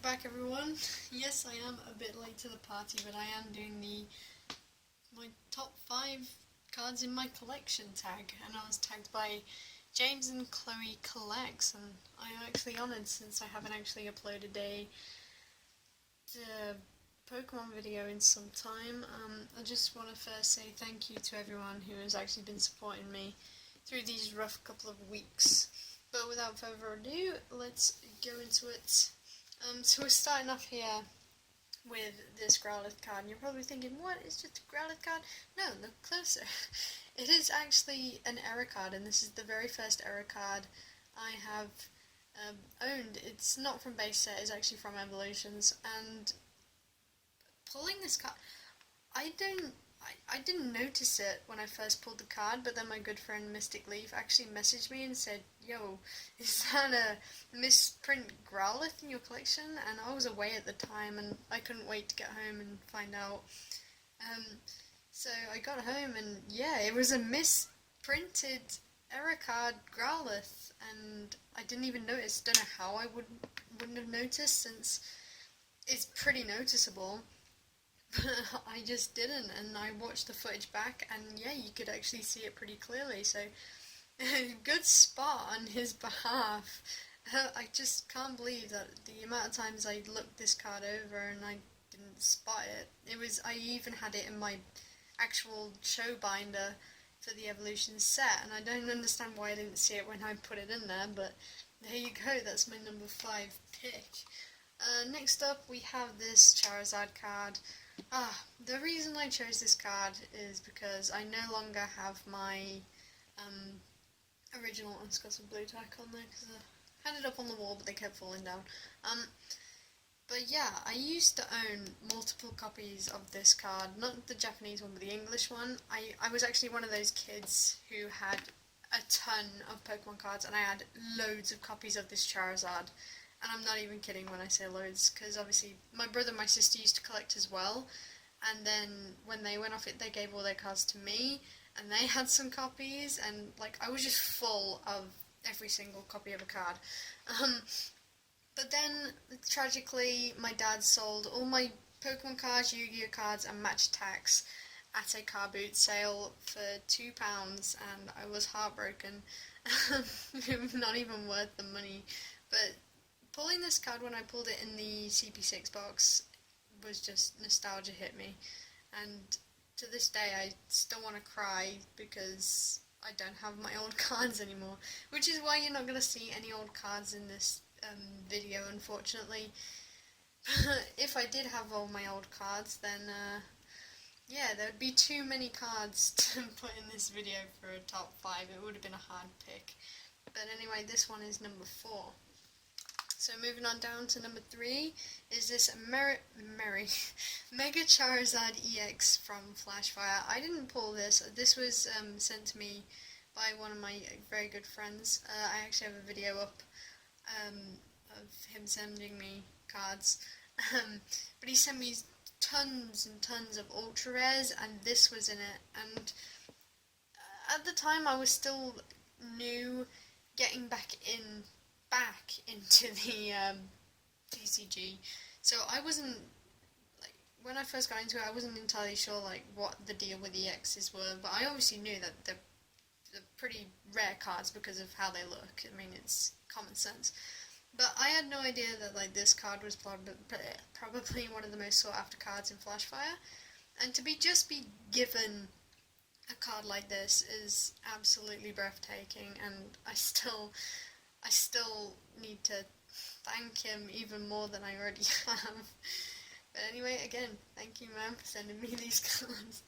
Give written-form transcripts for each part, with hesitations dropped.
welcome back everyone. Yes, I am a bit late to the party, but I am doing my top 5 cards in my collection tag, and I was tagged by James and Chloe Collects, and I'm actually honoured since I haven't actually uploaded a Pokemon video in some time. I just want to first say thank you to everyone who has actually been supporting me through these rough couple of weeks. But without further ado, let's go into it. So we're starting off here with this Growlithe card, and you're probably thinking, what, it's just a Growlithe card? No, look closer. It is actually an error card, and this is the very first error card I have owned. It's not from base set, it's actually from Evolutions, and pulling this card, I didn't notice it when I first pulled the card, but then my good friend Mystic Leaf actually messaged me and said, yo, is that a misprint Growlithe in your collection? And I was away at the time and I couldn't wait to get home and find out. So I got home and yeah, it was a misprinted error card Growlithe, and I didn't even notice. Don't know how I wouldn't have noticed, since it's pretty noticeable. I just didn't, and I watched the footage back, and yeah, you could actually see it pretty clearly, so good spot on his behalf. I just can't believe that the amount of times I looked this card over and I didn't spot it. I even had it in my actual show binder for the Evolution set, and I don't understand why I didn't see it when I put it in there, but there you go, that's my number 5 pick. Next up we have this Charizard card. The reason I chose this card is because I no longer have my original Unscattered Blue Tack on there, because I had it up on the wall but they kept falling down. But yeah, I used to own multiple copies of this card, not the Japanese one but the English one. I was actually one of those kids who had a ton of Pokemon cards, and I had loads of copies of this Charizard. And I'm not even kidding when I say loads, because obviously my brother and my sister used to collect as well, and then when they went off it, they gave all their cards to me, and they had some copies, and like I was just full of every single copy of a card. But then, tragically, my dad sold all my Pokemon cards, Yu-Gi-Oh cards, and match attacks at a car boot sale for £2, and I was heartbroken. It was not even worth the money, but pulling this card when I pulled it in the CP6 box was just nostalgia hit me, and to this day I still want to cry because I don't have my old cards anymore, which is why you're not going to see any old cards in this video, unfortunately. If I did have all my old cards, then yeah, there would be too many cards to put in this video for a top 5. It would have been a hard pick. But anyway, this one is number 4. So moving on down to number 3 is this Mega Charizard EX from Flashfire. I didn't pull this. This was sent to me by one of my very good friends. I actually have a video up of him sending me cards. But he sent me tons and tons of ultra rares, and this was in it. And at the time I was still new, getting back into the TCG, so I wasn't, like, when I first got into it I wasn't entirely sure like what the deal with the EXs were, but I obviously knew that they're pretty rare cards because of how they look. I mean, it's common sense. But I had no idea that like this card was probably one of the most sought after cards in Flashfire, and to be given a card like this is absolutely breathtaking, and I still need to thank him even more than I already have. But anyway, again, thank you, man, for sending me these cards.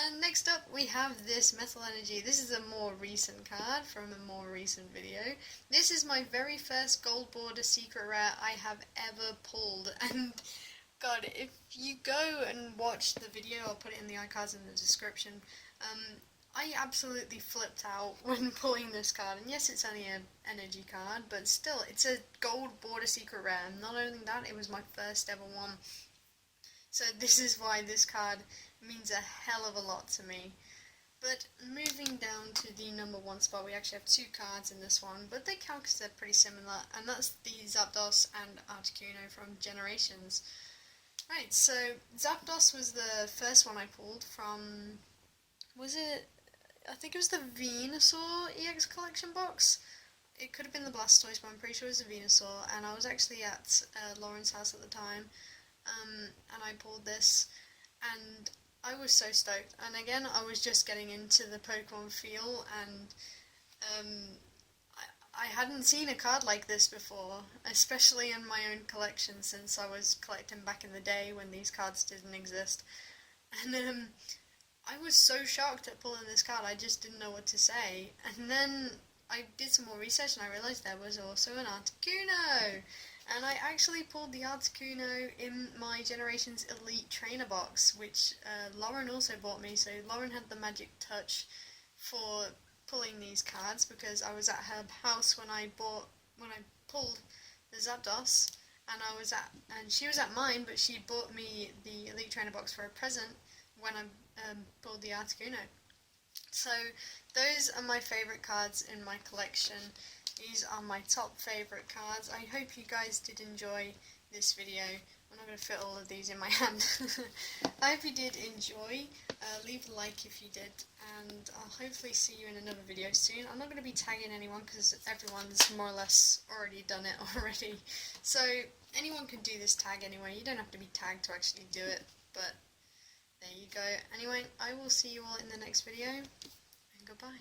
And next up we have this Metal Energy. This is a more recent card from a more recent video. This is my very first Gold Border Secret Rare I have ever pulled, and God, if you go and watch the video, I'll put it in the iCards in the description, I absolutely flipped out when pulling this card, and yes, it's only an energy card, but still, it's a Gold Border Secret Rare, and not only that, it was my first ever one. So this is why this card means a hell of a lot to me. But moving down to the number 1 spot, we actually have 2 cards in this one, but they count because they're pretty similar, and that's the Zapdos and Articuno from Generations. Right, so Zapdos was the first one I pulled from, I think it was the Venusaur EX collection box. It could have been the Blastoise, but I'm pretty sure it was the Venusaur, and I was actually at Lauren's house at the time, and I pulled this, and I was so stoked. And again, I was just getting into the Pokemon feel, and I hadn't seen a card like this before, especially in my own collection, since I was collecting back in the day when these cards didn't exist. And I was so shocked at pulling this card, I just didn't know what to say. And then I did some more research and I realised there was also an Articuno. And I actually pulled the Articuno in my Generations Elite Trainer box, which Lauren also bought me. So Lauren had the magic touch for pulling these cards because I was at her house when I pulled the Zapdos, and she was at mine, but she bought me the Elite Trainer box for a present when I pulled the Articuno. So those are my favourite cards in my collection. These are my top favourite cards. I hope you guys did enjoy this video. I'm not going to fit all of these in my hand. I hope you did enjoy. Leave a like if you did, and I'll hopefully see you in another video soon. I'm not going to be tagging anyone because everyone's more or less already done it already. So anyone can do this tag anyway. You don't have to be tagged to actually do it, but there you go. Anyway, I will see you all in the next video, and goodbye.